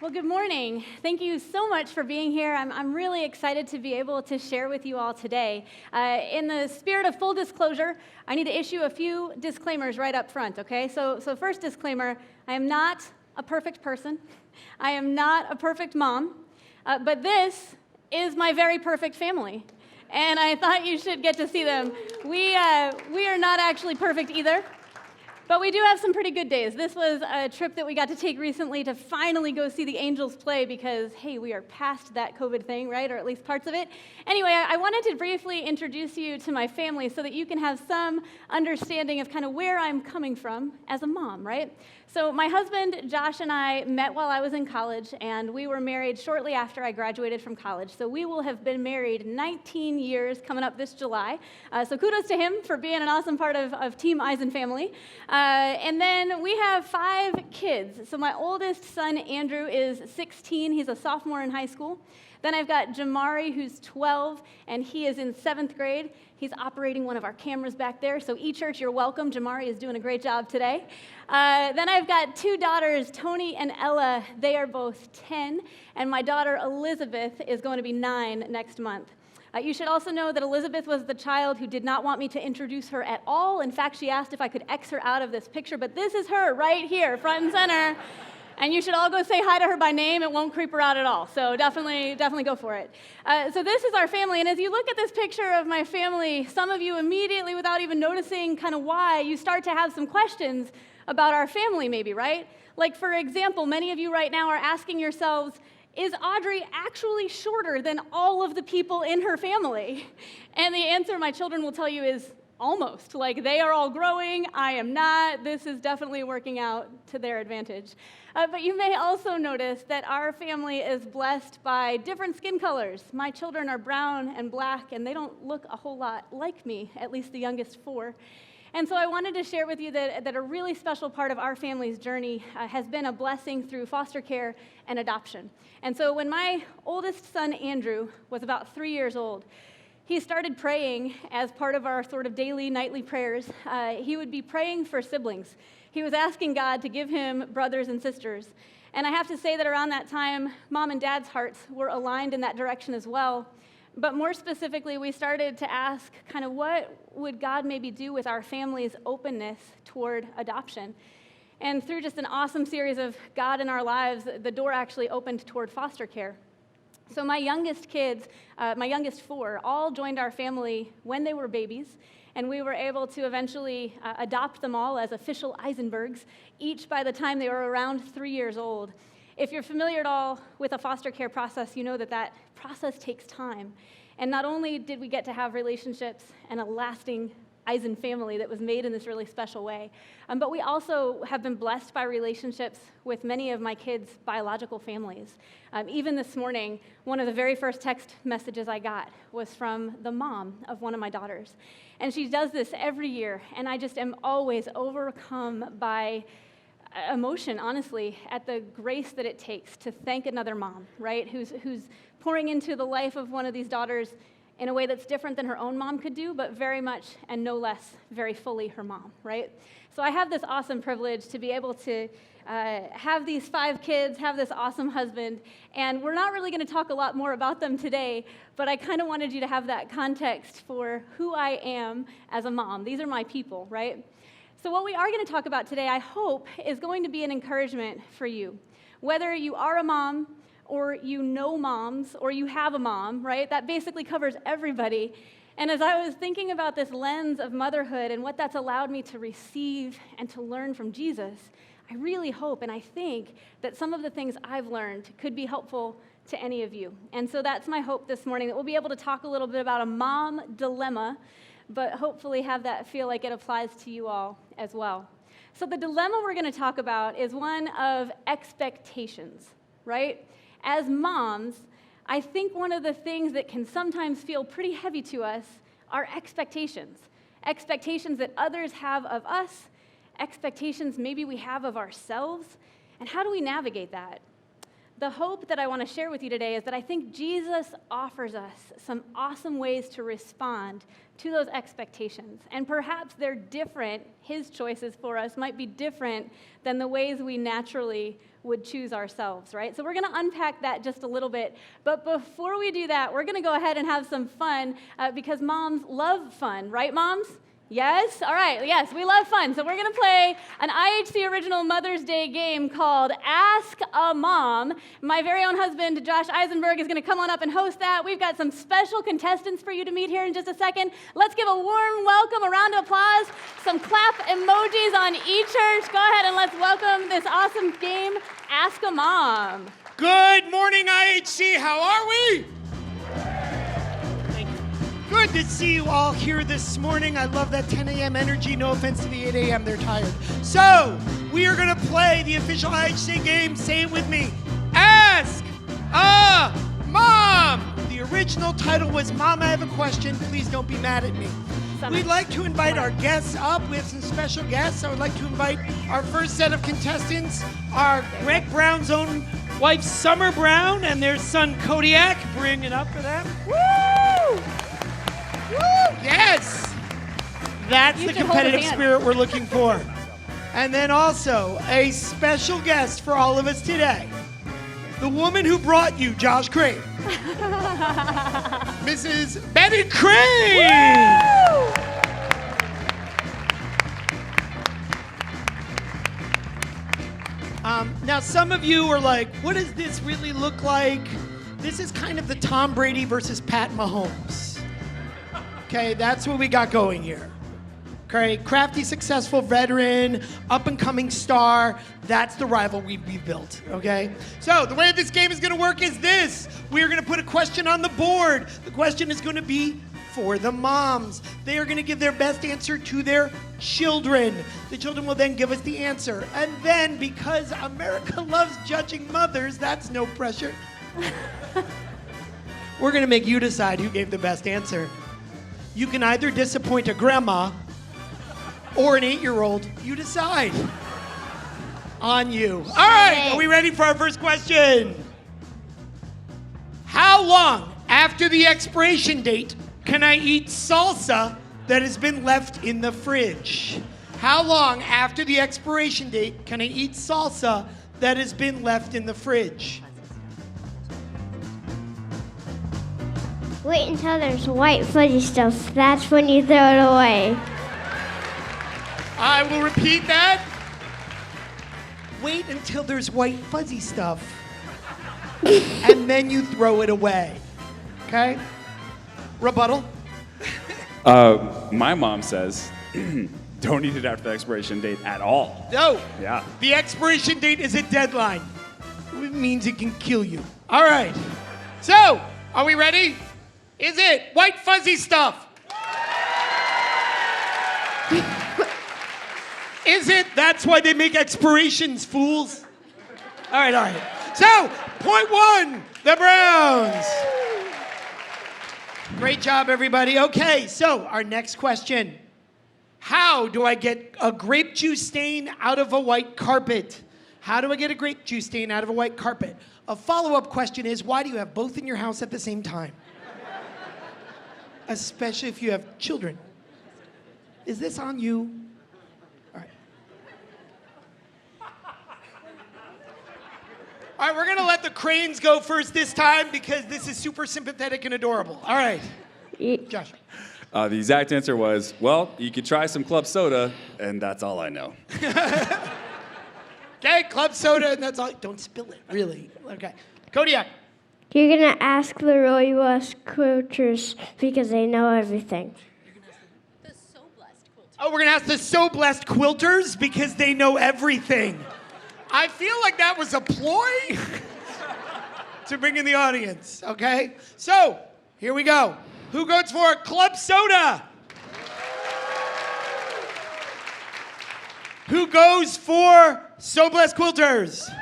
Well, good morning. Thank you so much for being here. I'm really excited to be able to share with you all today. In the spirit of full disclosure, I need to issue a few disclaimers right up front, okay? So first disclaimer, I am not a perfect person. I am not a perfect mom, but this is my very perfect family. And I thought you should get to see them. We are not actually perfect either. But we do have some pretty good days. This was a trip that we got to take recently to finally go see the Angels play because, hey, we are past that COVID thing, right? Or at least parts of it. Anyway, I wanted to briefly introduce you to my family so that you can have some understanding of kind of where I'm coming from as a mom, right? So my husband, Josh, and I met while I was in college, and we were married shortly after I graduated from college. So we will have been married 19 years coming up this July. So kudos to him for being an awesome part of Team Eisen family. And then we have 5 kids. So my oldest son, Andrew, is 16. He's a sophomore in high school. Then I've got Jamari, who's 12, and he is in 7th grade. He's operating one of our cameras back there. So eChurch, you're welcome. Jamari is doing a great job today. Then I've got 2 daughters, Tony and Ella. They are both 10, and my daughter Elizabeth is going to be 9 next month. You should also know that Elizabeth was the child who did not want me to introduce her at all. In fact, she asked if I could X her out of this picture, but this is her right here, front and center. And you should all go say hi to her by name. It won't creep her out at all. So definitely go for it. So this is our family. And as you look at this picture of my family, some of you immediately, without even noticing kind of why, you start to have some questions about our family maybe, right? Like, for example, many of you right now are asking yourselves, is Audrey actually shorter than all of the people in her family? And the answer my children will tell you is almost. Like, they are all growing, I am not. This is definitely working out to their advantage. But you may also notice that our family is blessed by different skin colors. My children are brown and black, and they don't look a whole lot like me, at least the youngest 4. And so I wanted to share with you that a really special part of our family's journey has been a blessing through foster care and adoption. And so when my oldest son, Andrew, was about 3 years old, he started praying as part of our sort of daily, nightly prayers. He would be praying for siblings. He was asking God to give him brothers and sisters. And I have to say that around that time, Mom and Dad's hearts were aligned in that direction as well. But more specifically, we started to ask kind of what would God maybe do with our family's openness toward adoption. And through just an awesome series of God in our lives, the door actually opened toward foster care. So my youngest kids, my youngest 4, all joined our family when they were babies, and we were able to eventually adopt them all as official Eisenbergs, each by the time they were around 3 years old. If you're familiar at all with a foster care process, you know that process takes time. And not only did we get to have relationships and a lasting Eisen family that was made in this really special way, but we also have been blessed by relationships with many of my kids' biological families. Even this morning, one of the very first text messages I got was from the mom of one of my daughters. And she does this every year, and I just am always overcome by emotion, honestly, at the grace that it takes to thank another mom, right, who's pouring into the life of one of these daughters in a way that's different than her own mom could do, but very much and no less very fully her mom, right? So I have this awesome privilege to be able to have these 5 kids, have this awesome husband, and we're not really going to talk a lot more about them today, but I kind of wanted you to have that context for who I am as a mom. These are my people, right? So what we are going to talk about today, I hope, is going to be an encouragement for you. Whether you are a mom, or you know moms, or you have a mom, right? That basically covers everybody. And as I was thinking about this lens of motherhood and what that's allowed me to receive and to learn from Jesus, I really hope and I think that some of the things I've learned could be helpful to any of you. And so that's my hope this morning, that we'll be able to talk a little bit about a mom dilemma, but hopefully have that feel like it applies to you all as well. So the dilemma we're going to talk about is one of expectations, right? As moms, I think one of the things that can sometimes feel pretty heavy to us are expectations. Expectations that others have of us, expectations maybe we have of ourselves, and how do we navigate that? The hope that I want to share with you today is that I think Jesus offers us some awesome ways to respond to those expectations. And perhaps they're different, his choices for us might be different than the ways we naturally would choose ourselves, right? So we're going to unpack that just a little bit. But before we do that, we're going to go ahead and have some fun because moms love fun, right, moms? Yes? All right. Yes, we love fun. So we're going to play an IHC original Mother's Day game called Ask a Mom. My very own husband, Josh Eisenberg, is going to come on up and host that. We've got some special contestants for you to meet here in just a second. Let's give a warm welcome, a round of applause, some clap emojis on eChurch. Go ahead and let's welcome this awesome game, Ask a Mom. Good morning, IHC. How are we? Good to see you all here this morning. I love that 10 a.m. energy. No offense to the 8 a.m. They're tired. So, we are going to play the official IHC game. Say it with me. Ask a Mom. The original title was Mom, I Have a Question. Please don't be mad at me. We'd like to invite our guests up. We have some special guests. I would like to invite our first set of contestants, our Greg Brown's own wife, Summer Brown, and their son, Kodiak. Bring it up for them. Woo! Woo! Yes! That's the competitive spirit we're looking for. And then also, a special guest for all of us today. The woman who brought you Josh Crane. Mrs. Betty Crane! Now, some of you are like, what does this really look like? This is kind of the Tom Brady versus Pat Mahomes. Okay, that's what we got going here. Okay, crafty, successful veteran, up-and-coming star. That's the rival we've built, okay? So the way this game is going to work is this. We're going to put a question on the board. The question is going to be for the moms. They are going to give their best answer to their children. The children will then give us the answer. And then, because America loves judging mothers, that's no pressure. We're going to make you decide who gave the best answer. You can either disappoint a grandma or an 8-year-old. You decide. On you. All right, are we ready for our first question? How long after the expiration date can I eat salsa that has been left in the fridge? How long after the expiration date can I eat salsa that has been left in the fridge? Wait until there's white fuzzy stuff. That's when you throw it away. I will repeat that. Wait until there's white fuzzy stuff. And then you throw it away. Okay? Rebuttal? My mom says, don't eat it after the expiration date at all. No. Yeah. The expiration date is a deadline. It means it can kill you. All right. So, are we ready? Is it white fuzzy stuff? Is it? That's why they make expirations, fools. All right. So, point one, the Browns. Great job, everybody. Okay, so our next question. How do I get a grape juice stain out of a white carpet? How do I get a grape juice stain out of a white carpet? A follow-up question is, why do you have both in your house at the same time? Especially if you have children. Is this on you? All right. All right, we're going to let the Cranes go first this time because this is super sympathetic and adorable. All right. Josh. The exact answer was, well, you could try some club soda, and that's all I know. Okay, club soda, and that's all. Don't spill it, really. Okay. Kodiak. You're going to ask the really blessed quilters because they know everything. Oh, we're going to ask the So Blessed Quilters because they know everything. I feel like that was a ploy to bring in the audience, okay? So, here we go. Who goes for club soda? Who goes for So Blessed Quilters?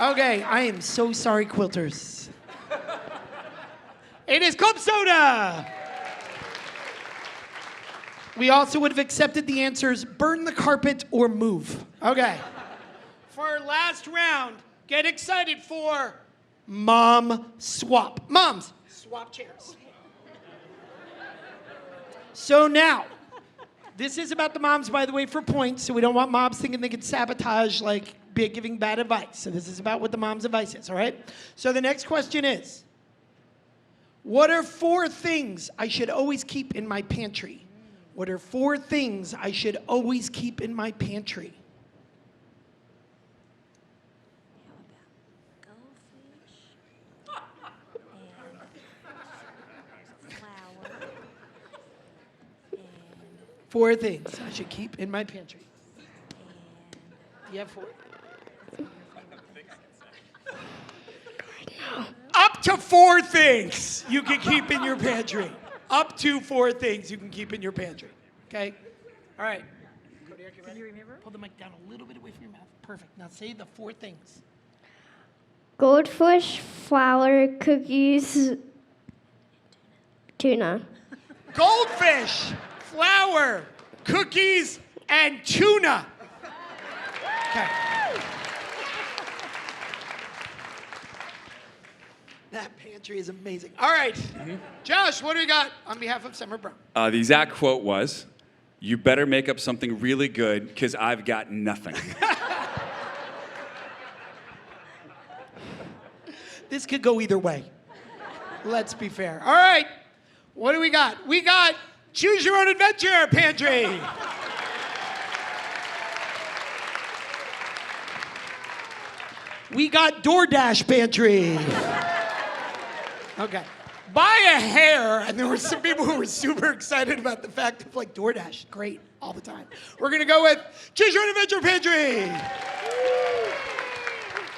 Okay, I am so sorry, Quilters. It is club soda. We also would have accepted the answers burn the carpet or move. Okay. For our last round, Get excited for Mom Swap. Moms, swap chairs. So now, this is about the moms, by the way, for points, so we don't want moms thinking they can sabotage, like, giving bad advice. So this is about what the mom's advice is, all right? So the next question is, what are 4 things I should always keep in my pantry? What are 4 things I should always keep in my pantry? Four things I should keep in my pantry. You have 4? Up to 4 things you can keep in your pantry. Up to 4 things you can keep in your pantry. Okay? All right. Can you remember? Pull the mic down a little bit away from your mouth. Perfect. Now say the 4 things. Goldfish, flour, cookies, tuna. Goldfish, flour, cookies, and tuna. Okay. That pantry is amazing. All right. Josh, what do we got on behalf of Summer Brown? The exact quote was, "You better make up something really good, because I've got nothing." This could go either way. Let's be fair. All right. What do we got? We got Choose Your Own Adventure Pantry. We got DoorDash Pantry. Okay. Buy a hair, and there were some people who were super excited about the fact of, like, DoorDash, great, all the time. We're gonna go with Choose Your Own Adventure Pantry.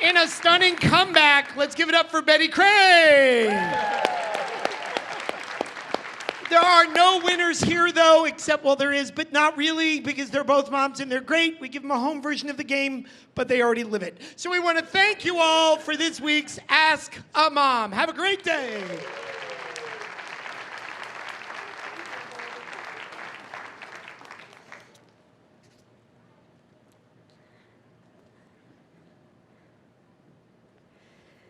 In a stunning comeback, let's give it up for Betty Crane. There are no winners here, though, except, well, there is, but not really, because they're both moms and they're great. We give them a home version of the game, but they already live it. So we want to thank you all for this week's Ask a Mom. Have a great day.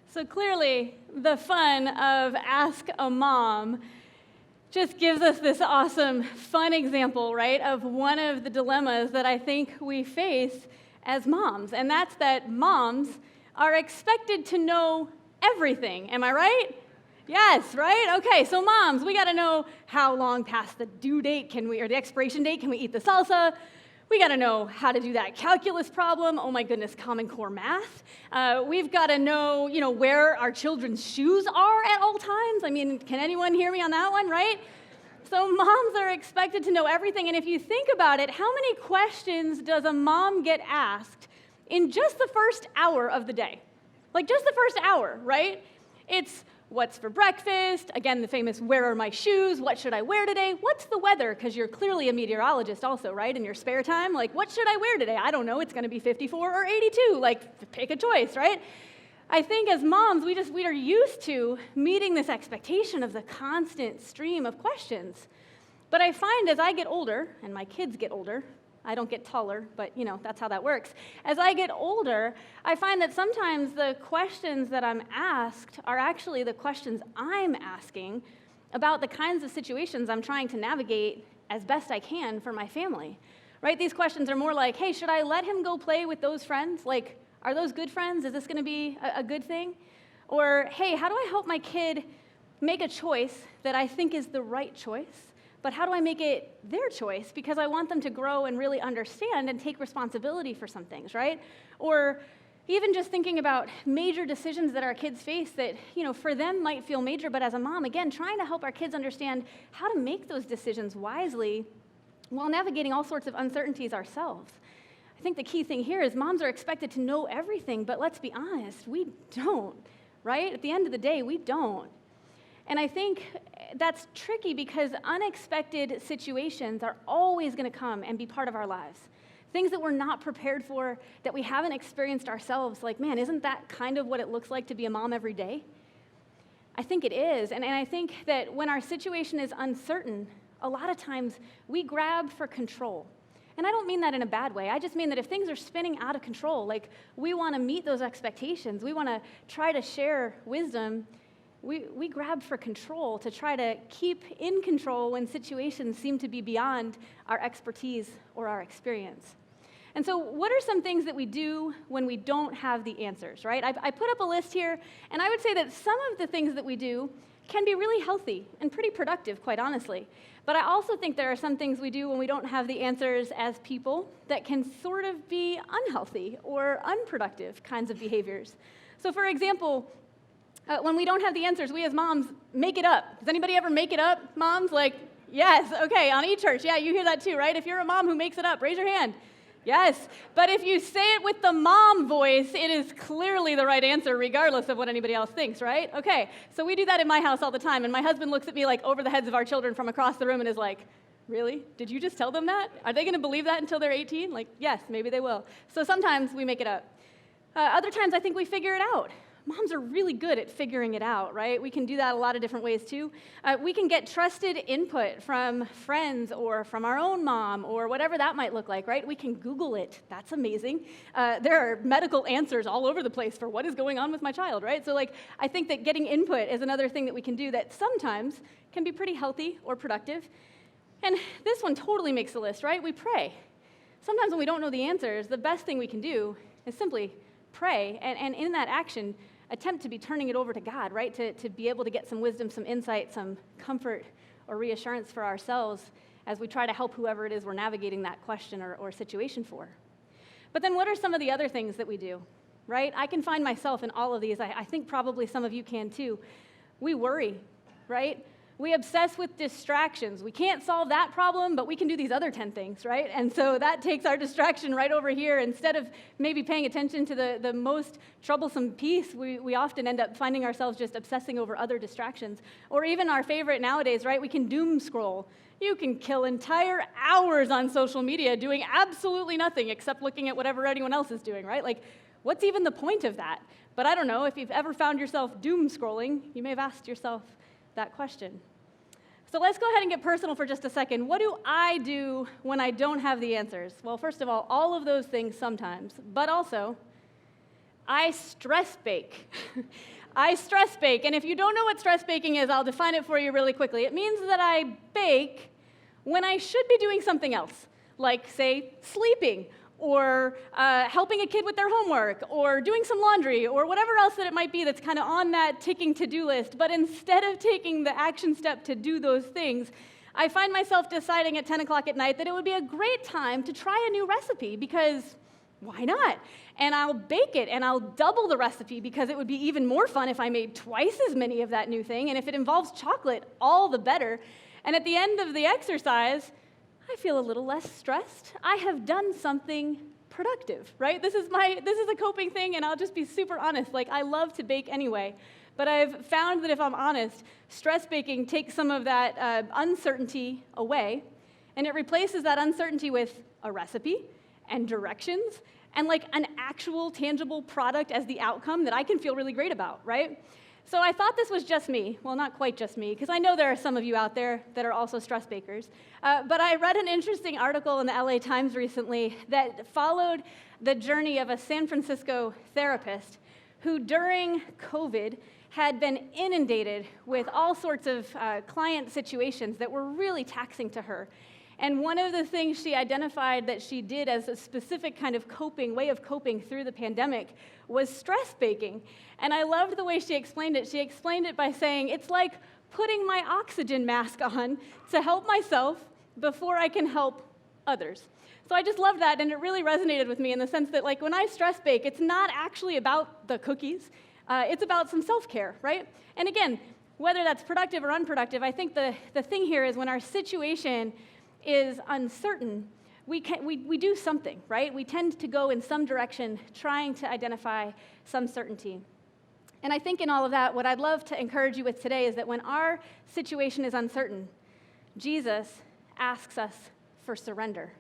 So clearly, the fun of Ask a Mom just gives us this awesome, fun example, right, of one of the dilemmas that I think we face as moms, and that's that moms are expected to know everything. Am I right? Yes, right? Okay, so moms, we gotta know how long past the due date or the expiration date can we eat the salsa? We gotta know how to do that calculus problem. Oh my goodness, Common Core math. We've gotta know, where our children's shoes are at all times. I mean, can anyone hear me on that one, right? So moms are expected to know everything, and if you think about it, how many questions does a mom get asked in just the first hour of the day? Like just the first hour, right? It's what's for breakfast? Again, the famous where are my shoes? What should I wear today? What's the weather? Because you're clearly a meteorologist also, right? In your spare time, like what should I wear today? I don't know, it's gonna be 54 or 82. Like pick a choice, right? I think as moms, we are used to meeting this expectation of the constant stream of questions. But I find as I get older, and my kids get older, I don't get taller, but that's how that works. As I get older, I find that sometimes the questions that I'm asked are actually the questions I'm asking about the kinds of situations I'm trying to navigate as best I can for my family, right? These questions are more like, hey, should I let him go play with those friends? Like, are those good friends? Is this gonna be a good thing? Or, hey, how do I help my kid make a choice that I think is the right choice? But how do I make it their choice? Because I want them to grow and really understand and take responsibility for some things, right? Or even just thinking about major decisions that our kids face that, for them might feel major, but as a mom, again, trying to help our kids understand how to make those decisions wisely while navigating all sorts of uncertainties ourselves. I think the key thing here is moms are expected to know everything, but let's be honest, we don't, right? At the end of the day, we don't. And I think that's tricky because unexpected situations are always going to come and be part of our lives. Things that we're not prepared for, that we haven't experienced ourselves, like, man, isn't that kind of what it looks like to be a mom every day? I think it is. And I think that when our situation is uncertain, a lot of times we grab for control. And I don't mean that in a bad way. I just mean that if things are spinning out of control, like we want to meet those expectations, we want to try to share wisdom, we grab for control to try to keep in control when situations seem to be beyond our expertise or our experience. And so what are some things that we do when we don't have the answers, right? I put up a list here, and I would say that some of the things that we do can be really healthy and pretty productive, quite honestly. But I also think there are some things we do when we don't have the answers as people that can sort of be unhealthy or unproductive kinds of behaviors. So for example, when we don't have the answers, we as moms make it up. Does anybody ever make it up, moms? Like, yes, okay, on eChurch, yeah, you hear that too, right? If you're a mom who makes it up, raise your hand. Yes, but if you say it with the mom voice, it is clearly the right answer, regardless of what anybody else thinks, right? Okay, so we do that in my house all the time, and my husband looks at me like over the heads of our children from across the room and is like, really? Did you just tell them that? Are they going to believe that until they're 18? Like, yes, maybe they will. So sometimes we make it up. Other times I think we figure it out. Moms are really good at figuring it out, right? We can do that a lot of different ways too. We can get trusted input from friends or from our own mom or whatever that might look like, right? We can Google it. That's amazing. There are medical answers all over the place for what is going on with my child, right? So I think that getting input is another thing that we can do that sometimes can be pretty healthy or productive. And this one totally makes the list, right? We pray. Sometimes when we don't know the answers, the best thing we can do is simply pray, and in that action, attempt to be turning it over to God, right? To be able to get some wisdom, some insight, some comfort or reassurance for ourselves as we try to help whoever it is we're navigating that question or situation for. But then what are some of the other things that we do, right? I can find myself in all of these. I think probably some of you can too. We worry, right? We obsess with distractions. We can't solve that problem, but we can do these other 10 things, right? And so that takes our distraction right over here. Instead of maybe paying attention to the most troublesome piece, we often end up finding ourselves just obsessing over other distractions. Or even our favorite nowadays, right? We can doom scroll. You can kill entire hours on social media doing absolutely nothing except looking at whatever anyone else is doing, right? Like, what's even the point of that? But I don't know, if you've ever found yourself doom scrolling, you may have asked yourself that question. So let's go ahead and get personal for just a second. What do I do when I don't have the answers? Well, first of all of those things sometimes, but also, I stress bake. I stress bake, and if you don't know what stress baking is, I'll define it for you really quickly. It means that I bake when I should be doing something else, like, say, sleeping, or helping a kid with their homework, or doing some laundry, or whatever else that it might be that's kind of on that ticking to-do list. But instead of taking the action step to do those things, I find myself deciding at 10 o'clock at night that it would be a great time to try a new recipe, because why not? And I'll bake it, and I'll double the recipe, because it would be even more fun if I made twice as many of that new thing, and if it involves chocolate, all the better. And at the end of the exercise, I feel a little less stressed. I have done something productive, right? This is a coping thing, and I'll just be super honest. Like, I love to bake anyway, but I've found that if I'm honest, stress baking takes some of that uncertainty away, and it replaces that uncertainty with a recipe and directions and like an actual tangible product as the outcome that I can feel really great about, right? So I thought this was just me. Well, not quite just me, because I know there are some of you out there that are also stress bakers. But I read an interesting article in the LA Times recently that followed the journey of a San Francisco therapist who, during COVID, had been inundated with all sorts of client situations that were really taxing to her. And one of the things she identified that she did as a specific kind of way of coping through the pandemic was stress baking. And I loved the way she explained it. She explained it by saying, it's like putting my oxygen mask on to help myself before I can help others. So I just loved that, and it really resonated with me in the sense that, like, when I stress bake, it's not actually about the cookies. It's about some self-care, right? And again, whether that's productive or unproductive, I think the thing here is when our situation is uncertain, we do something, right? We tend to go in some direction trying to identify some certainty. And I think in all of that, what I'd love to encourage you with today is that when our situation is uncertain, Jesus asks us for surrender.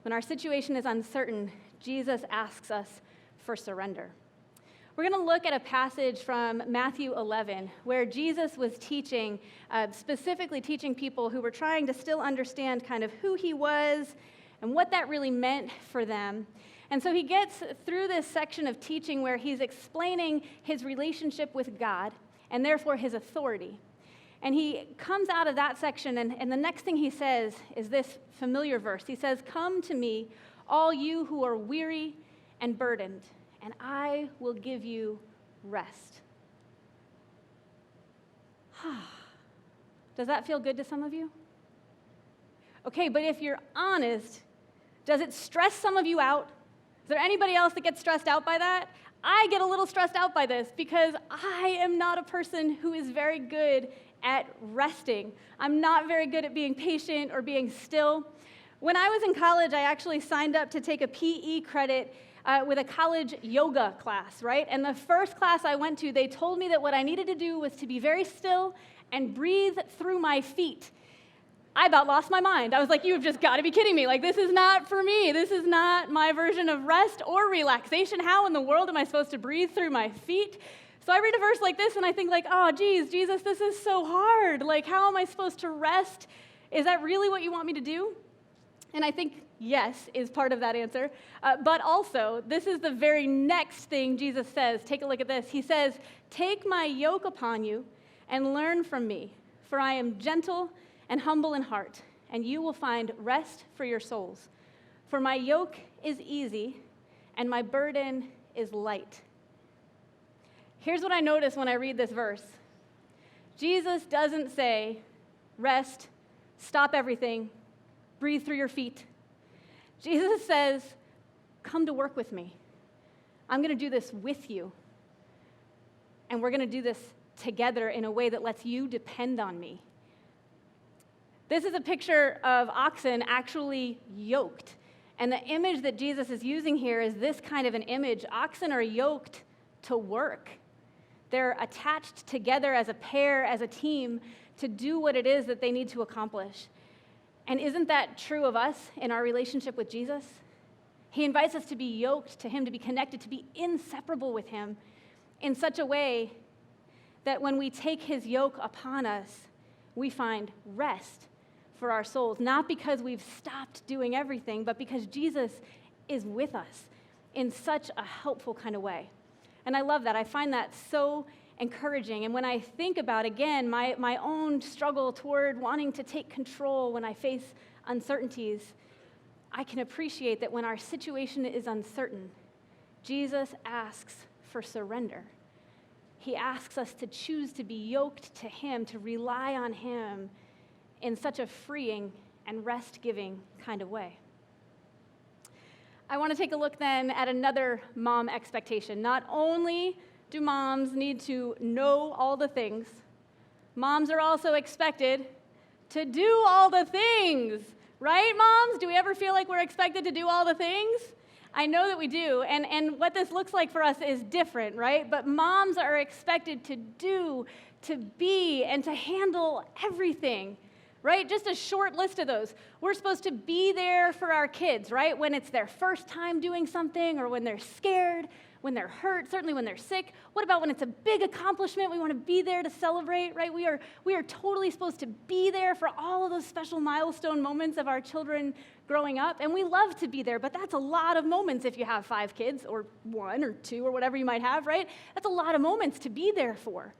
When our situation is uncertain, Jesus asks us for surrender. We're going to look at a passage from Matthew 11 where Jesus was teaching, specifically teaching people who were trying to still understand kind of who he was and what that really meant for them. And so he gets through this section of teaching where he's explaining his relationship with God and therefore his authority. And he comes out of that section, and the next thing he says is this familiar verse. He says, "Come to me, all you who are weary and burdened, and I will give you rest." Does that feel good to some of you? Okay, but if you're honest, does it stress some of you out? Is there anybody else that gets stressed out by that? I get a little stressed out by this because I am not a person who is very good at resting. I'm not very good at being patient or being still. When I was in college, I actually signed up to take a PE credit with a college yoga class, right? And the first class I went to, they told me that what I needed to do was to be very still and breathe through my feet. I about lost my mind. I was like, you've just got to be kidding me. Like, this is not for me. This is not my version of rest or relaxation. How in the world am I supposed to breathe through my feet? So I read a verse like this and I think like, oh, geez, Jesus, this is so hard. Like, how am I supposed to rest? Is that really what you want me to do? And I think yes is part of that answer. But also, this is the very next thing Jesus says. Take a look at this. He says, "Take my yoke upon you and learn from me, for I am gentle and humble in heart, and you will find rest for your souls. For my yoke is easy, and my burden is light." Here's what I notice when I read this verse. Jesus doesn't say, rest, stop everything, breathe through your feet. Jesus says, come to work with me. I'm going to do this with you, and we're going to do this together in a way that lets you depend on me. This is a picture of oxen actually yoked. And the image that Jesus is using here is this kind of an image. Oxen are yoked to work. They're attached together as a pair, as a team, to do what it is that they need to accomplish. And isn't that true of us in our relationship with Jesus? He invites us to be yoked to him, to be connected, to be inseparable with him in such a way that when we take his yoke upon us, we find rest for our souls, not because we've stopped doing everything, but because Jesus is with us in such a helpful kind of way. And I love that. I find that so encouraging. And when I think about, again, my own struggle toward wanting to take control when I face uncertainties, I can appreciate that when our situation is uncertain, Jesus asks for surrender. He asks us to choose to be yoked to him, to rely on him in such a freeing and rest-giving kind of way. I want to take a look then at another mom expectation. Not only do moms need to know all the things, moms are also expected to do all the things. Right, moms? Do we ever feel like we're expected to do all the things? I know that we do, and what this looks like for us is different, right? But moms are expected to do, to be, and to handle everything, right? Just a short list of those. We're supposed to be there for our kids, right? When it's their first time doing something, or when they're scared, when they're hurt, certainly when they're sick. What about when it's a big accomplishment? We want to be there to celebrate, right? We are totally supposed to be there for all of those special milestone moments of our children growing up, and we love to be there, but that's a lot of moments if you have 5 kids, or 1 or 2, or whatever you might have, right? That's a lot of moments to be there for.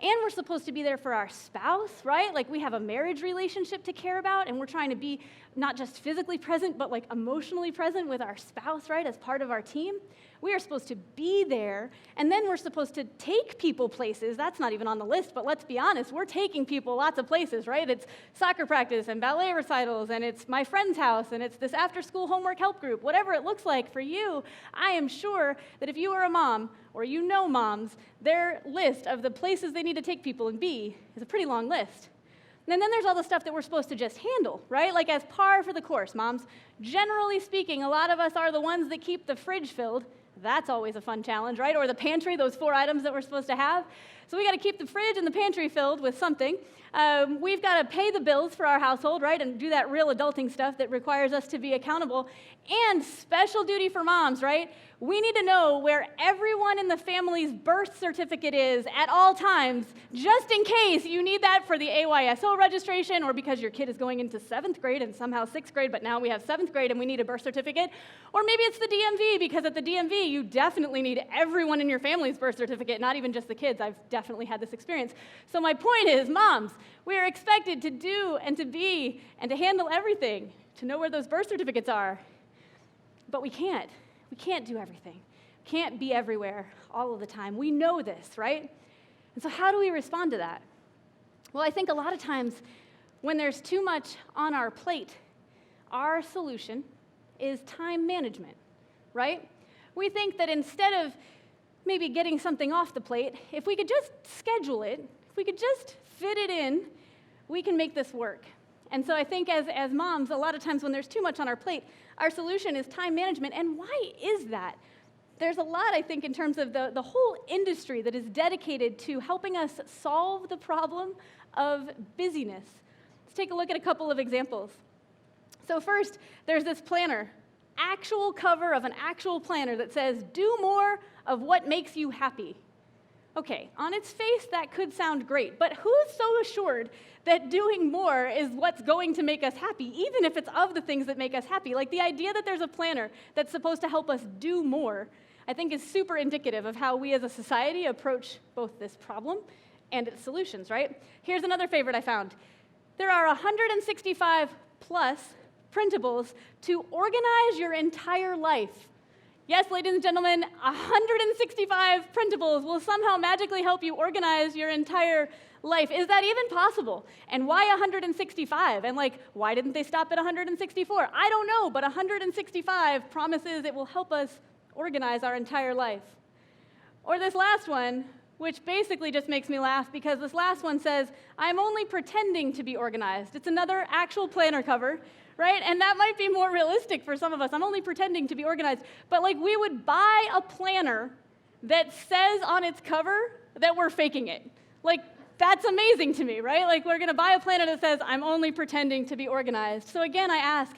And we're supposed to be there for our spouse, right? Like, we have a marriage relationship to care about, and we're trying to be not just physically present, but like emotionally present with our spouse, right, as part of our team. We are supposed to be there, and then we're supposed to take people places. That's not even on the list, but let's be honest, we're taking people lots of places, right? It's soccer practice and ballet recitals, and it's my friend's house, and it's this after-school homework help group. Whatever it looks like for you, I am sure that if you are a mom, or you know moms, their list of the places they need to take people and be is a pretty long list. And then there's all the stuff that we're supposed to just handle, right? Like, as par for the course, moms. Generally speaking, a lot of us are the ones that keep the fridge filled, That's always a fun challenge, right? Or the pantry, those 4 items that we're supposed to have. So we got to keep the fridge and the pantry filled with something. We've got to pay the bills for our household, right? And do that real adulting stuff that requires us to be accountable. And special duty for moms, right? We need to know where everyone in the family's birth certificate is at all times, just in case you need that for the AYSO registration, or because your kid is going into 7th grade and somehow 6th grade, but now we have 7th grade and we need a birth certificate. Or maybe it's the DMV, because at the DMV, you definitely need everyone in your family's birth certificate, not even just the kids. I've definitely had this experience. So my point is, moms, we are expected to do and to be and to handle everything, to know where those birth certificates are. But we can't. We can't do everything. Can't be everywhere all of the time. We know this, right? And so how do we respond to that? Well, I think a lot of times when there's too much on our plate, our solution is time management, right? We think that instead of maybe getting something off the plate, if we could just schedule it, if we could just fit it in, we can make this work. And so I think as moms, a lot of times when there's too much on our plate, our solution is time management. And why is that? There's a lot, I think, in terms of the whole industry that is dedicated to helping us solve the problem of busyness. Let's take a look at a couple of examples. So first, there's this planner, actual cover of an actual planner that says, do more of what makes you happy. Okay, on its face, that could sound great, but who's so assured that doing more is what's going to make us happy, even if it's of the things that make us happy? Like the idea that there's a planner that's supposed to help us do more, I think is super indicative of how we as a society approach both this problem and its solutions, right? Here's another favorite I found. There are 165 plus printables to organize your entire life. Yes, ladies and gentlemen, 165 printables will somehow magically help you organize your entire life. Is that even possible? And why 165? And why didn't they stop at 164? I don't know, but 165 promises it will help us organize our entire life. Or this last one, which basically just makes me laugh because this last one says, I'm only pretending to be organized. It's another actual planner cover, right? And that might be more realistic for some of us. I'm only pretending to be organized. But we would buy a planner that says on its cover that we're faking it. That's amazing to me, right? We're gonna buy a planner that says, I'm only pretending to be organized. So again, I ask,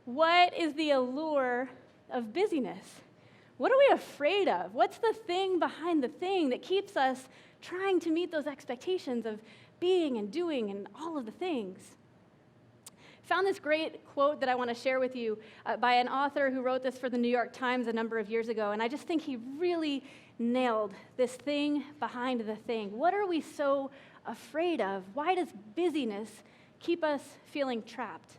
what is the allure of busyness? What are we afraid of? What's the thing behind the thing that keeps us trying to meet those expectations of being and doing and all of the things? Found this great quote that I want to share with you by an author who wrote this for the New York Times a number of years ago, and I just think he really nailed this thing behind the thing. What are we so afraid of? Why does busyness keep us feeling trapped?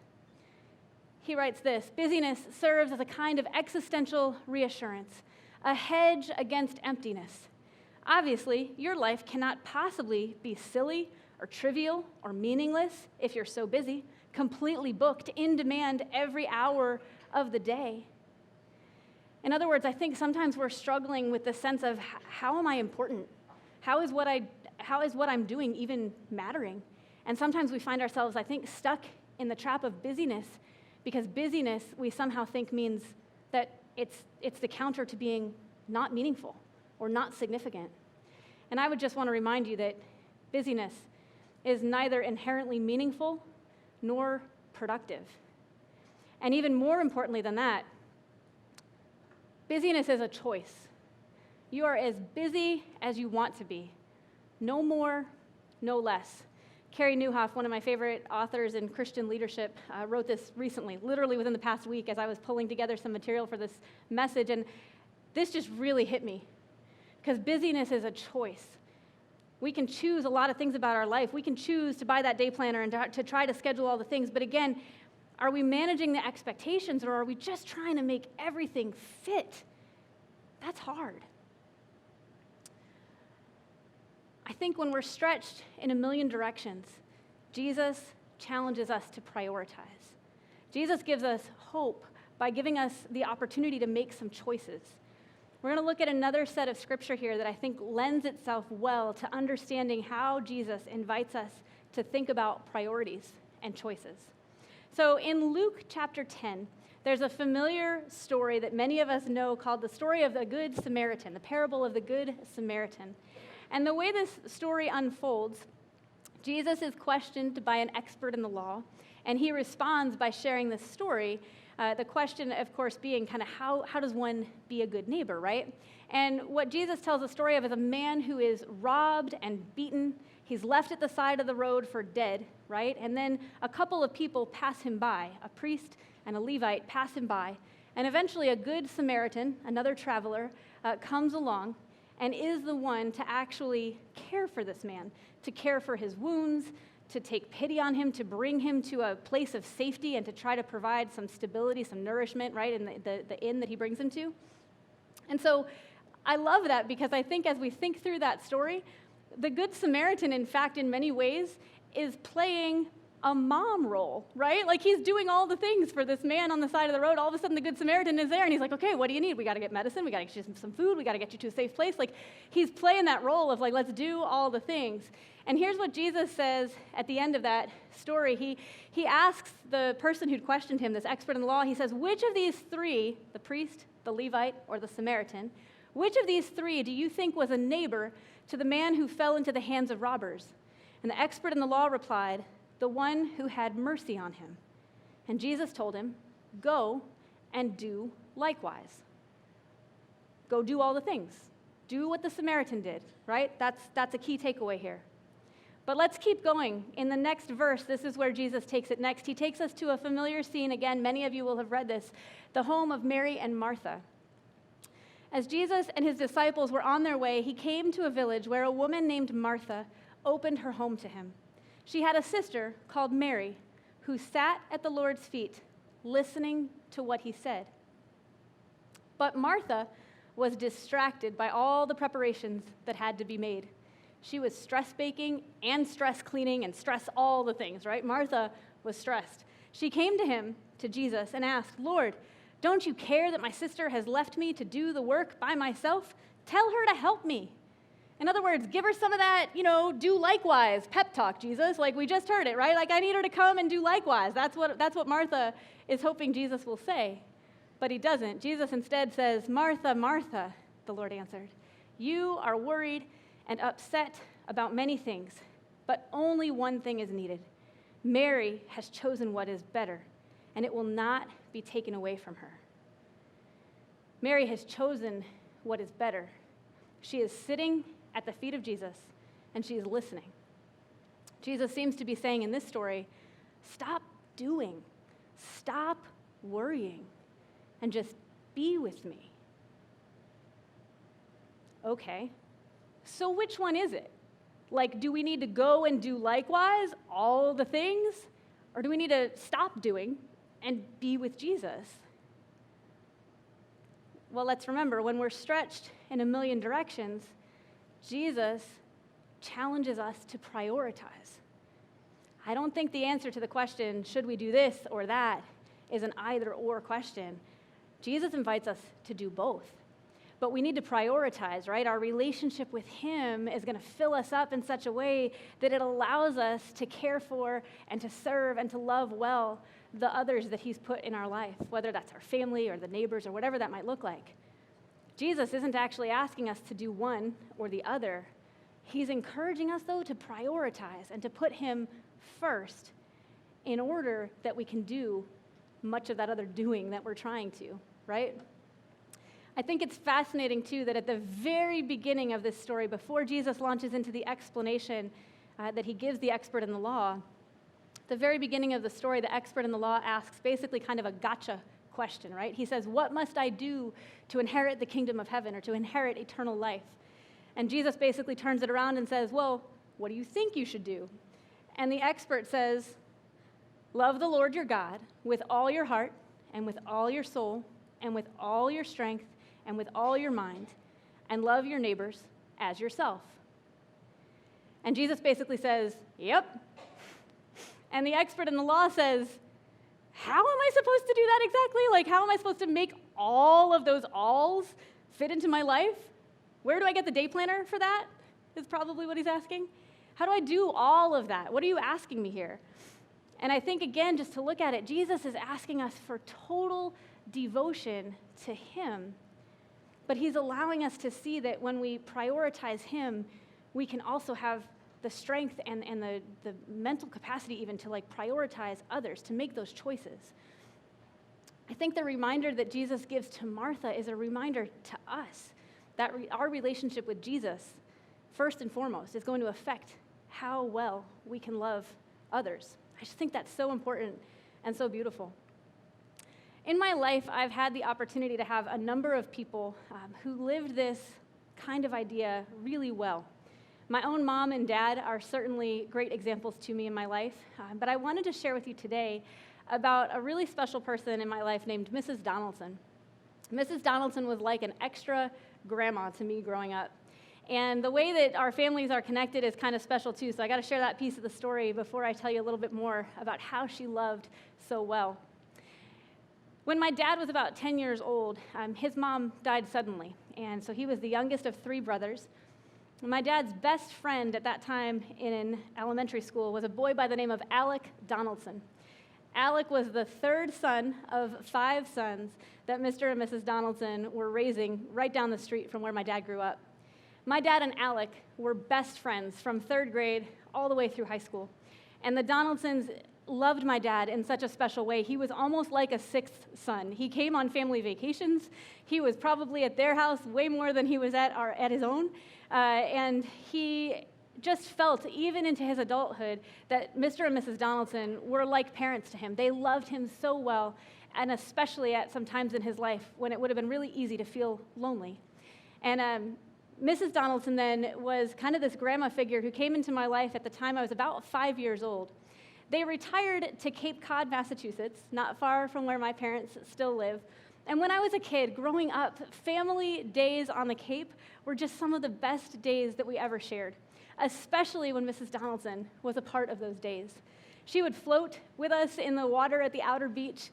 He writes this: busyness serves as a kind of existential reassurance, a hedge against emptiness. Obviously, your life cannot possibly be silly or trivial or meaningless if you're so busy, completely booked, in demand every hour of the day. In other words, I think sometimes we're struggling with the sense of how am I important? How is what I'm doing even mattering? And sometimes we find ourselves, I think, stuck in the trap of busyness, because busyness we somehow think means that it's the counter to being not meaningful or not significant. And I would just want to remind you that busyness is neither inherently meaningful nor productive. And even more importantly than that, busyness is a choice. You are as busy as you want to be. No more, no less. Carey Nieuwhof, one of my favorite authors in Christian leadership, wrote this recently, literally within the past week as I was pulling together some material for this message, and this just really hit me, because busyness is a choice. We can choose a lot of things about our life. We can choose to buy that day planner and to try to schedule all the things, but again, are we managing the expectations, or are we just trying to make everything fit? That's hard. I think when we're stretched in a million directions, Jesus challenges us to prioritize. Jesus gives us hope by giving us the opportunity to make some choices. We're going to look at another set of scripture here that I think lends itself well to understanding how Jesus invites us to think about priorities and choices. So in Luke chapter 10, there's a familiar story that many of us know called the story of the Good Samaritan, the parable of the Good Samaritan. And the way this story unfolds, Jesus is questioned by an expert in the law, and he responds by sharing this story. The question, of course, being kind of how does one be a good neighbor, right? And what Jesus tells the story of is a man who is robbed and beaten. He's left at the side of the road for dead, right? And then a couple of people pass him by, a priest and a Levite pass him by. And eventually a good Samaritan, another traveler, comes along and is the one to actually care for this man, to care for his wounds, to take pity on him, to bring him to a place of safety and to try to provide some stability, some nourishment, right, in the inn that he brings him to. And so I love that because I think as we think through that story, the Good Samaritan, in fact, in many ways, is playing a mom role, right? Like he's doing all the things for this man on the side of the road. All of a sudden, the Good Samaritan is there, and he's like, okay, what do you need? We got to get medicine. We got to get you some food. We got to get you to a safe place. Like he's playing that role of like, let's do all the things. And here's what Jesus says at the end of that story. He asks the person who'd questioned him, this expert in the law, he says, which of these three, the priest, the Levite, or the Samaritan, which of these three do you think was a neighbor to the man who fell into the hands of robbers? And the expert in the law replied, the one who had mercy on him. And Jesus told him, go and do likewise. Go do all the things. Do what the Samaritan did, right? That's a key takeaway here. But let's keep going. In the next verse, this is where Jesus takes it next. He takes us to a familiar scene. Again, many of you will have read this, the home of Mary and Martha. As Jesus and his disciples were on their way, he came to a village where a woman named Martha opened her home to him. She had a sister called Mary who sat at the Lord's feet, listening to what he said. But Martha was distracted by all the preparations that had to be made. She was stress baking and stress cleaning and stress all the things, right? Martha was stressed. She came to him, to Jesus, and asked, Lord, don't you care that my sister has left me to do the work by myself? Tell her to help me. In other words, give her some of that, do likewise pep talk, Jesus. Like we just heard it, right? Like I need her to come and do likewise. That's what Martha is hoping Jesus will say. But he doesn't. Jesus instead says, Martha, Martha, the Lord answered, you are worried and upset about many things, but only one thing is needed. Mary has chosen what is better, and it will not be taken away from her. Mary has chosen what is better. She is sitting at the feet of Jesus, and she is listening. Jesus seems to be saying in this story, stop doing, stop worrying, and just be with me. Okay, so which one is it? Like, do we need to go and do likewise all the things? Or do we need to stop doing and be with Jesus? Well, let's remember, when we're stretched in a million directions, Jesus challenges us to prioritize. I don't think the answer to the question, should we do this or that, is an either-or question. Jesus invites us to do both. But we need to prioritize, right? Our relationship with him is going to fill us up in such a way that it allows us to care for and to serve and to love well the others that he's put in our life, whether that's our family or the neighbors or whatever that might look like. Jesus isn't actually asking us to do one or the other. He's encouraging us, though, to prioritize and to put him first in order that we can do much of that other doing that we're trying to, right? I think it's fascinating, too, that at the very beginning of this story, before Jesus launches into the explanation that he gives the expert in the law, the very beginning of the story, the expert in the law asks basically kind of a gotcha question, right? He says, what must I do to inherit the kingdom of heaven or to inherit eternal life? And Jesus basically turns it around and says, well, what do you think you should do? And the expert says, love the Lord your God with all your heart and with all your soul and with all your strength and with all your mind, and love your neighbors as yourself. And Jesus basically says, yep. And the expert in the law says, how am I supposed to do that exactly? Like, how am I supposed to make all of those alls fit into my life? Where do I get the day planner for that? Is probably what he's asking. How do I do all of that? What are you asking me here? And I think, again, just to look at it, Jesus is asking us for total devotion to him. But he's allowing us to see that when we prioritize him, we can also have the strength and the mental capacity even to prioritize others, to make those choices. I think the reminder that Jesus gives to Martha is a reminder to us that our relationship with Jesus, first and foremost, is going to affect how well we can love others. I just think that's so important and so beautiful. In my life, I've had the opportunity to have a number of people who lived this kind of idea really well. My own mom and dad are certainly great examples to me in my life, but I wanted to share with you today about a really special person in my life named Mrs. Donaldson. Mrs. Donaldson was like an extra grandma to me growing up. And the way that our families are connected is kind of special too, so I got to share that piece of the story before I tell you a little bit more about how she loved so well. When my dad was about 10 years old, his mom died suddenly, and so he was the youngest of 3 brothers. My dad's best friend at that time in elementary school was a boy by the name of Alec Donaldson. Alec was the 3rd son of 5 sons that Mr. and Mrs. Donaldson were raising right down the street from where my dad grew up. My dad and Alec were best friends from 3rd grade all the way through high school. And the Donaldsons loved my dad in such a special way. He was almost like a 6th son. He came on family vacations. He was probably at their house way more than he was at his own. And he just felt, even into his adulthood, that Mr. and Mrs. Donaldson were like parents to him. They loved him so well, and especially at some times in his life when it would have been really easy to feel lonely. And Mrs. Donaldson then was kind of this grandma figure who came into my life at the time I was about 5 years old. They retired to Cape Cod, Massachusetts, not far from where my parents still live. And when I was a kid, growing up, family days on the Cape were just some of the best days that we ever shared, especially when Mrs. Donaldson was a part of those days. She would float with us in the water at the outer beach.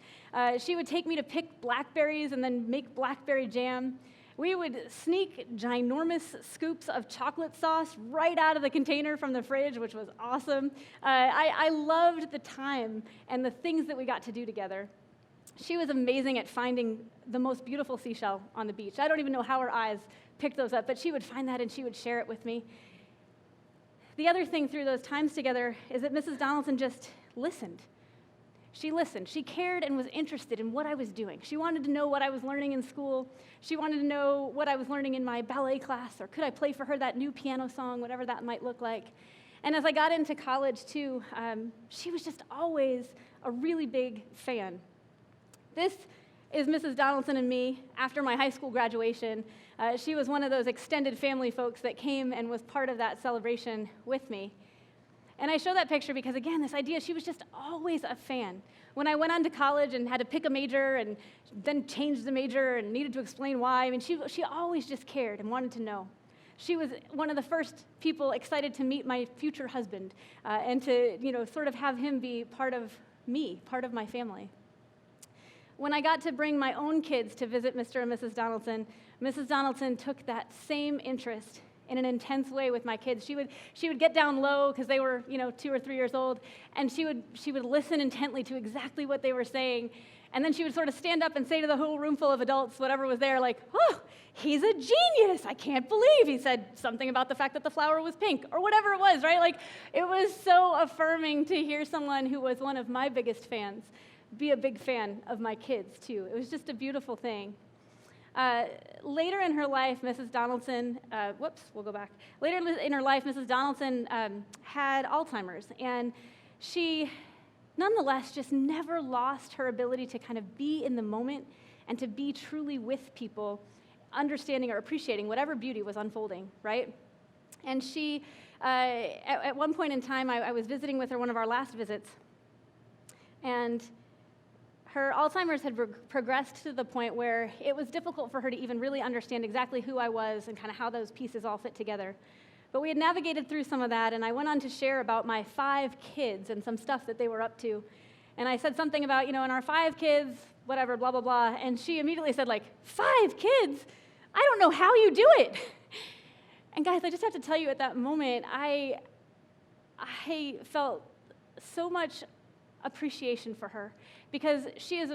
She would take me to pick blackberries and then make blackberry jam. We would sneak ginormous scoops of chocolate sauce right out of the container from the fridge, which was awesome. I loved the time and the things that we got to do together. She was amazing at finding the most beautiful seashell on the beach. I don't even know how her eyes picked those up, but she would find that and she would share it with me. The other thing through those times together is that Mrs. Donaldson just listened. She listened. She cared and was interested in what I was doing. She wanted to know what I was learning in school. She wanted to know what I was learning in my ballet class, or could I play for her that new piano song, whatever that might look like. And as I got into college too, she was just always a really big fan. This is Mrs. Donaldson and me after my high school graduation. She was one of those extended family folks that came and was part of that celebration with me. And I show that picture because, again, this idea, she was just always a fan. When I went on to college and had to pick a major and then changed the major and needed to explain why, I mean, she always just cared and wanted to know. She was one of the first people excited to meet my future husband and to, sort of have him be part of me, part of my family. When I got to bring my own kids to visit Mr. and Mrs. Donaldson took that same interest in an intense way with my kids. She would get down low because they were, 2 or 3 years old, and she would listen intently to exactly what they were saying, and then she would sort of stand up and say to the whole room full of adults, whatever was there, like, "Oh, he's a genius! I can't believe he said something about the fact that the flower was pink," or whatever it was, right? Like, it was so affirming to hear someone who was one of my biggest fans be a big fan of my kids too. It was just a beautiful thing. Later in her life, Mrs. Donaldson, Later in her life, Mrs. Donaldson had Alzheimer's, and she, nonetheless, just never lost her ability to kind of be in the moment and to be truly with people, understanding or appreciating whatever beauty was unfolding, right? And she, at one point in time, I was visiting with her, one of our last visits, and her Alzheimer's had progressed to the point where it was difficult for her to even really understand exactly who I was and kind of how those pieces all fit together. But we had navigated through some of that, and I went on to share about my 5 kids and some stuff that they were up to. And I said something about, and our 5 kids, whatever, blah, blah, blah. And she immediately said, 5 kids? I don't know how you do it. And guys, I just have to tell you, at that moment, I felt so much appreciation for her because she is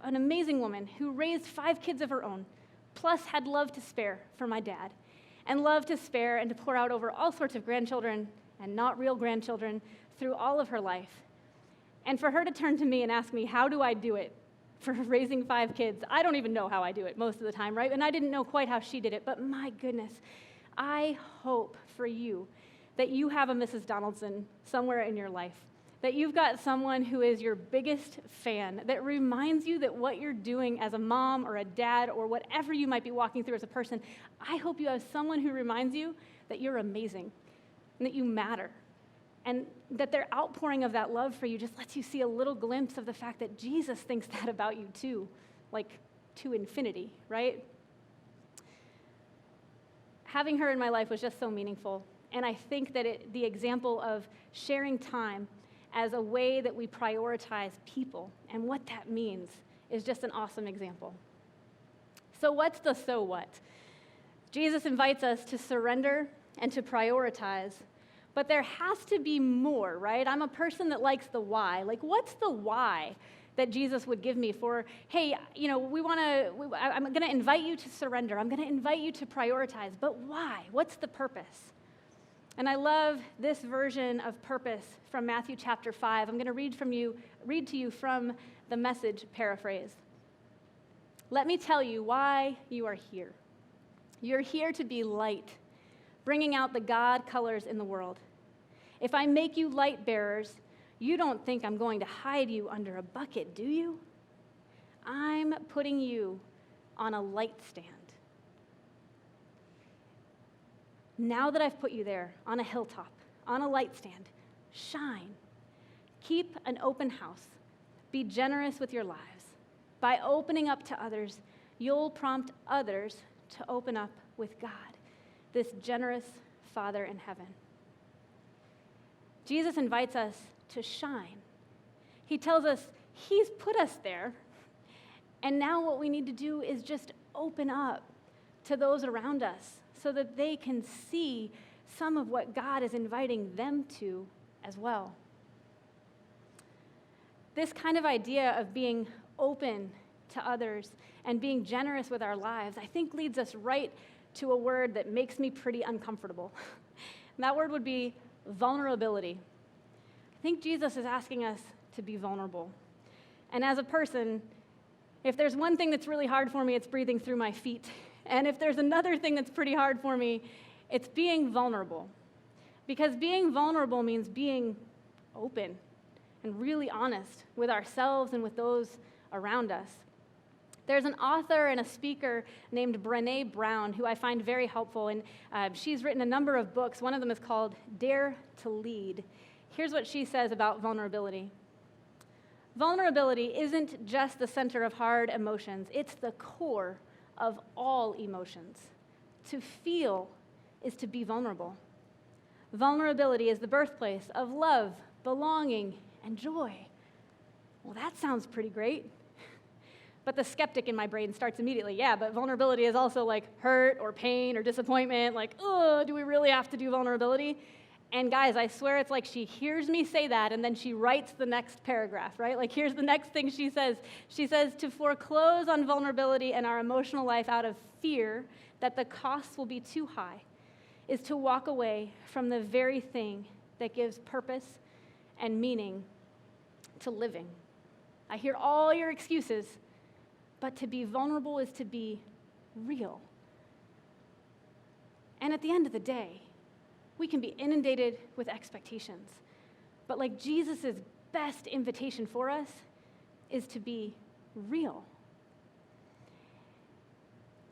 an amazing woman who raised 5 kids of her own, plus had love to spare for my dad, and love to spare and to pour out over all sorts of grandchildren and not real grandchildren through all of her life. And for her to turn to me and ask me, how do I do it for raising 5 kids? I don't even know how I do it most of the time, right? And I didn't know quite how she did it, but my goodness, I hope for you that you have a Mrs. Donaldson somewhere in your life, that you've got someone who is your biggest fan, that reminds you that what you're doing as a mom or a dad or whatever you might be walking through as a person, I hope you have someone who reminds you that you're amazing and that you matter, and that their outpouring of that love for you just lets you see a little glimpse of the fact that Jesus thinks that about you too, like to infinity, right? Having her in my life was just so meaningful, and I think that the example of sharing time as a way that we prioritize people and what that means is just an awesome example. So what's the so what? Jesus invites us to surrender and to prioritize, but there has to be more, right? I'm a person that likes the why. Like, what's the why that Jesus would give me for, hey, you know, I'm going to invite you to surrender. I'm going to invite you to prioritize, but why? What's the purpose? And I love this version of purpose from Matthew chapter 5. I'm going to read to you from the Message paraphrase. Let me tell you why you are here. You're here to be light, bringing out the God colors in the world. If I make you light bearers, you don't think I'm going to hide you under a bucket, do you? I'm putting you on a light stand. Now that I've put you there on a hilltop, on a light stand, shine. Keep an open house. Be generous with your lives. By opening up to others, you'll prompt others to open up with God, this generous Father in heaven. Jesus invites us to shine. He tells us he's put us there, and now what we need to do is just open up to those around us so that they can see some of what God is inviting them to as well. This kind of idea of being open to others and being generous with our lives, I think leads us right to a word that makes me pretty uncomfortable. And that word would be vulnerability. I think Jesus is asking us to be vulnerable. And as a person, if there's one thing that's really hard for me, it's breathing through my feet. And if there's another thing that's pretty hard for me, it's being vulnerable. Because being vulnerable means being open and really honest with ourselves and with those around us. There's an author and a speaker named Brené Brown who I find very helpful, and she's written a number of books. One of them is called Dare to Lead. Here's what she says about vulnerability. Vulnerability isn't just the center of hard emotions, it's the core of all emotions. To feel is to be vulnerable. Vulnerability is the birthplace of love, belonging, and joy. Well, that sounds pretty great. But the skeptic in my brain starts immediately, yeah, but vulnerability is also like hurt or pain or disappointment, like, oh, do we really have to do vulnerability? And guys, I swear it's like she hears me say that and then she writes the next paragraph, right? Like here's the next thing she says. She says, to foreclose on vulnerability and our emotional life out of fear that the costs will be too high is to walk away from the very thing that gives purpose and meaning to living. I hear all your excuses, but to be vulnerable is to be real. And at the end of the day, we can be inundated with expectations. But like Jesus' best invitation for us is to be real.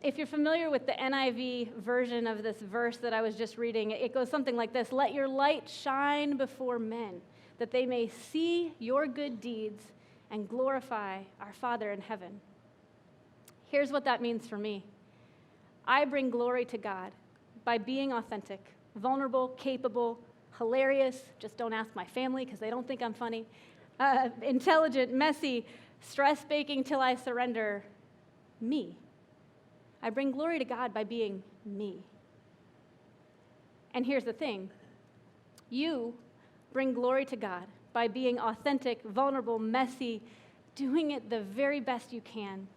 If you're familiar with the NIV version of this verse that I was just reading, it goes something like this: let your light shine before men, that they may see your good deeds and glorify our Father in heaven. Here's what that means for me. I bring glory to God by being authentic, vulnerable, capable, hilarious, just don't ask my family because they don't think I'm funny, intelligent, messy, stress baking till I surrender, me. I bring glory to God by being me. And here's the thing. You bring glory to God by being authentic, vulnerable, messy, doing it the very best you can.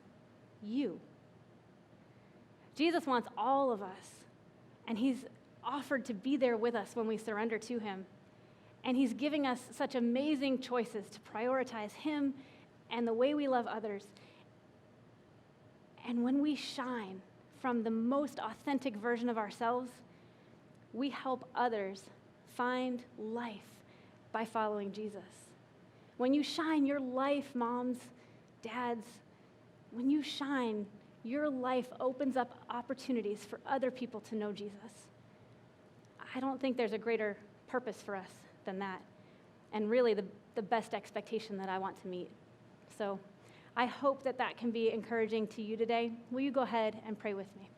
You. Jesus wants all of us, and he's offered to be there with us when we surrender to him. And he's giving us such amazing choices to prioritize him and the way we love others. And when we shine from the most authentic version of ourselves, we help others find life by following Jesus. When you shine, your life, moms, dads, when you shine, your life opens up opportunities for other people to know Jesus. I don't think there's a greater purpose for us than that, and really the best expectation that I want to meet. So I hope that that can be encouraging to you today. Will you go ahead and pray with me?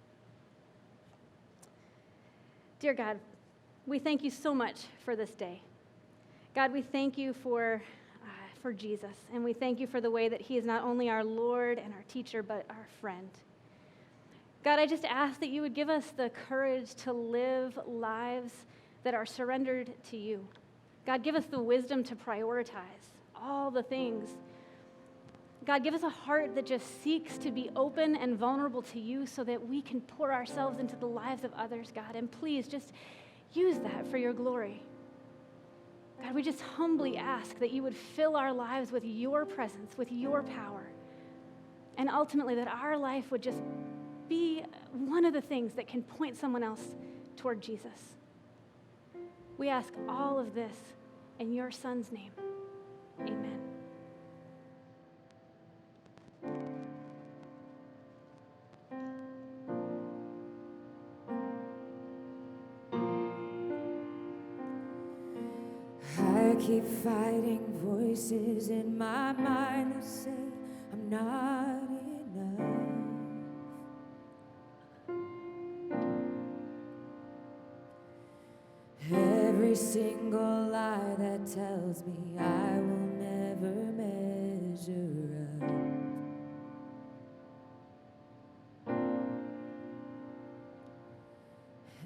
Dear God, we thank you so much for this day. God, we thank you for Jesus, and we thank you for the way that he is not only our Lord and our teacher, but our friend. God, I just ask that you would give us the courage to live lives that are surrendered to you. God, give us the wisdom to prioritize all the things. God, give us a heart that just seeks to be open and vulnerable to you so that we can pour ourselves into the lives of others, God. And please just use that for your glory. God, we just humbly ask that you would fill our lives with your presence, with your power, and ultimately that our life would just be one of the things that can point someone else toward Jesus. We ask all of this in your Son's name. Amen. I keep fighting voices in my mind that say I'm not enough. Every single lie that tells me I will never measure up.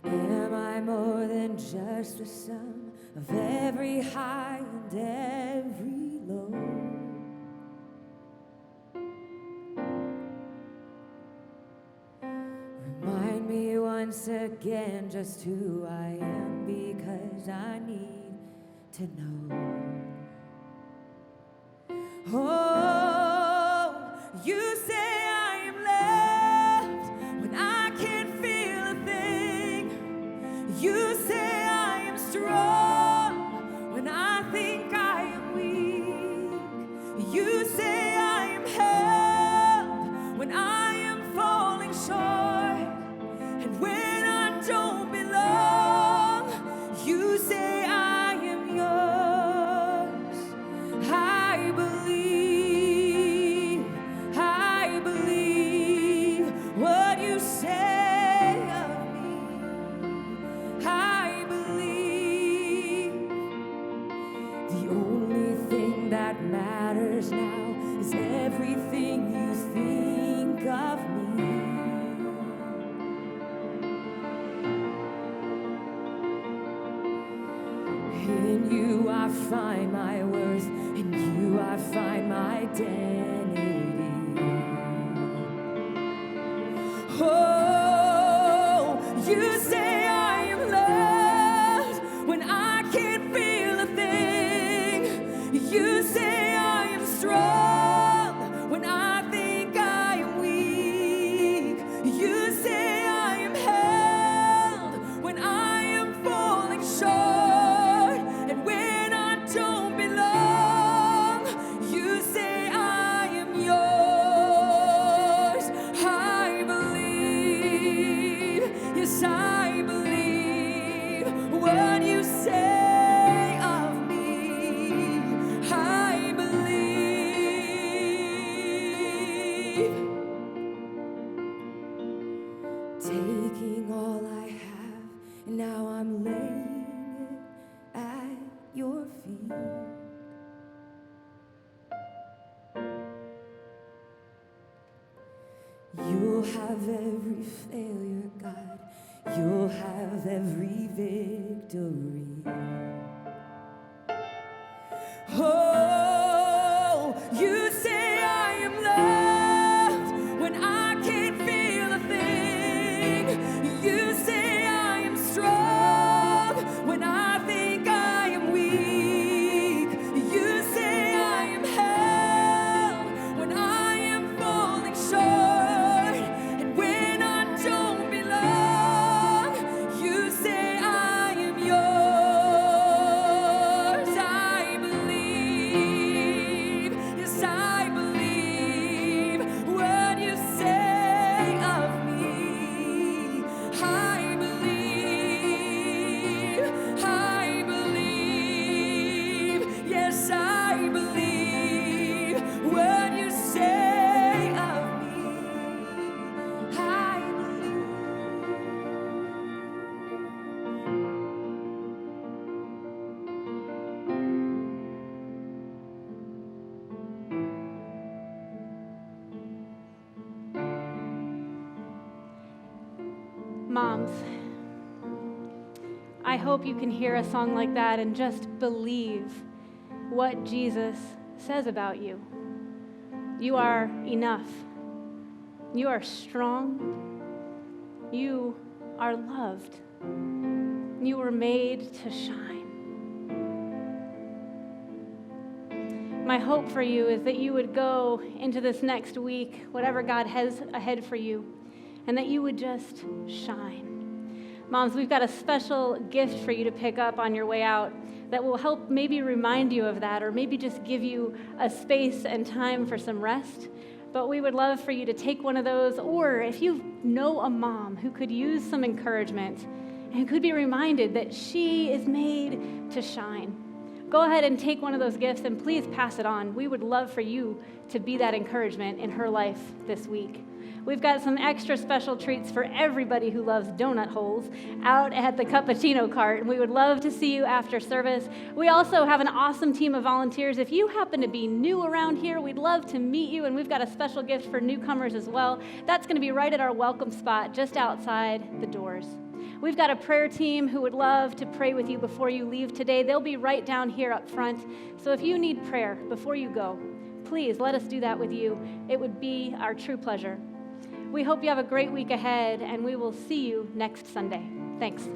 Am I more than just the sum of every high and every low? Remind me once again just who I am, because I need to know. Oh, you say I am loved when I can't feel a thing. You say I am strong when I think I am weak. You say I am held when I am falling short. And when I don't belong, you say I am yours. I believe what you say of me. I believe the only thing that matters now is everything you think of me. In you I find my worth, in you I find my identity. Oh, you say I am loved when I can't feel a thing. You say I am strong when I think I am weak. You say I am held when I am falling short. And when I don't belong, you say I am yours. I believe, yes, I believe what you say of me. I believe. Taking all I have, and now I'm laying it at your feet. You'll have every failure, God. You'll have every victory. Moms, I hope you can hear a song like that and just believe what Jesus says about you. You are enough. You are strong. You are loved. You were made to shine. My hope for you is that you would go into this next week, whatever God has ahead for you, and that you would just shine. Moms, we've got a special gift for you to pick up on your way out that will help maybe remind you of that, or maybe just give you a space and time for some rest. But we would love for you to take one of those, or if you know a mom who could use some encouragement and could be reminded that she is made to shine, go ahead and take one of those gifts and please pass it on. We would love for you to be that encouragement in her life this week. We've got some extra special treats for everybody who loves donut holes out at the cappuccino cart, and we would love to see you after service. We also have an awesome team of volunteers. If you happen to be new around here, we'd love to meet you, and we've got a special gift for newcomers as well. That's going to be right at our welcome spot just outside the doors. We've got a prayer team who would love to pray with you before you leave today. They'll be right down here up front. So if you need prayer before you go, please let us do that with you. It would be our true pleasure. We hope you have a great week ahead, and we will see you next Sunday. Thanks.